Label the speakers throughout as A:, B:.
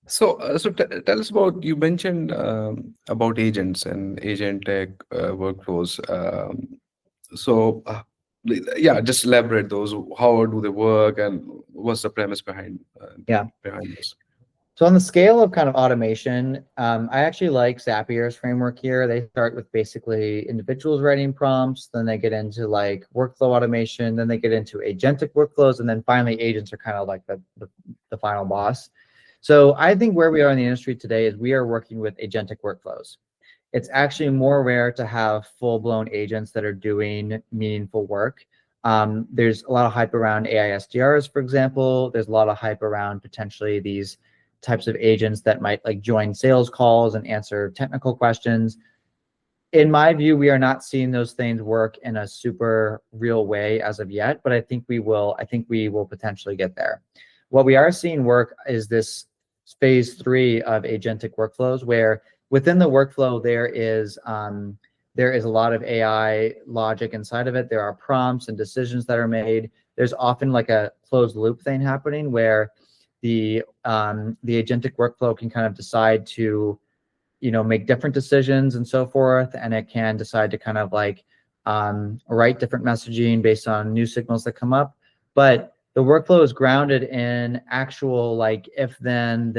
A: So tell us about, you mentioned about agents and agentic workflows. So, yeah, just elaborate those. How do they work, and what's the premise
B: Yeah.
A: behind this?
B: So on the scale of kind of automation, I actually like Zapier's framework here. They start with basically individuals writing prompts, then they get into like workflow automation, then they get into agentic workflows, and then finally agents are kind of like the final boss. So I think where we are in the industry today is we are working with agentic workflows. It's actually more rare to have full-blown agents that are doing meaningful work. There's a lot of hype around AI SDRs, for example. There's a lot of hype around potentially these types of agents that might like join sales calls and answer technical questions. In my view, we are not seeing those things work in a super real way as of yet, but I think we will. I think we will potentially get there. What we are seeing work is this phase 3 of agentic workflows, where within the workflow there is a lot of AI logic inside of it. There are prompts and decisions that are made. There's often like a closed loop thing happening where the agentic workflow can kind of decide to, you know, make different decisions and so forth, and it can decide to kind of like write different messaging based on new signals that come up. But the workflow is grounded in actual like if then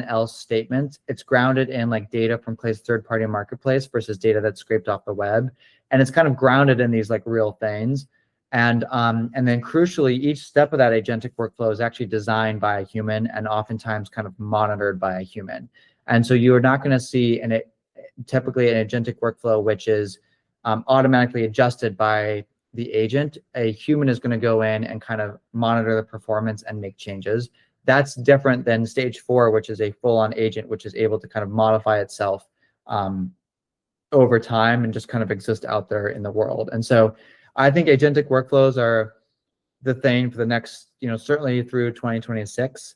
B: else statements. It's grounded in like data from Clay's third-party marketplace versus data that's scraped off the web, and it's kind of grounded in these like real things. And then crucially, each step of that agentic workflow is actually designed by a human and oftentimes kind of monitored by a human. And so you are not going to see typically an agentic workflow which is automatically adjusted by the agent. A human is going to go in and kind of monitor the performance and make changes. That's different than stage 4, which is a full-on agent, which is able to kind of modify itself over time and just kind of exist out there in the world. And so I think agentic workflows are the thing for the next, you know, certainly through 2026.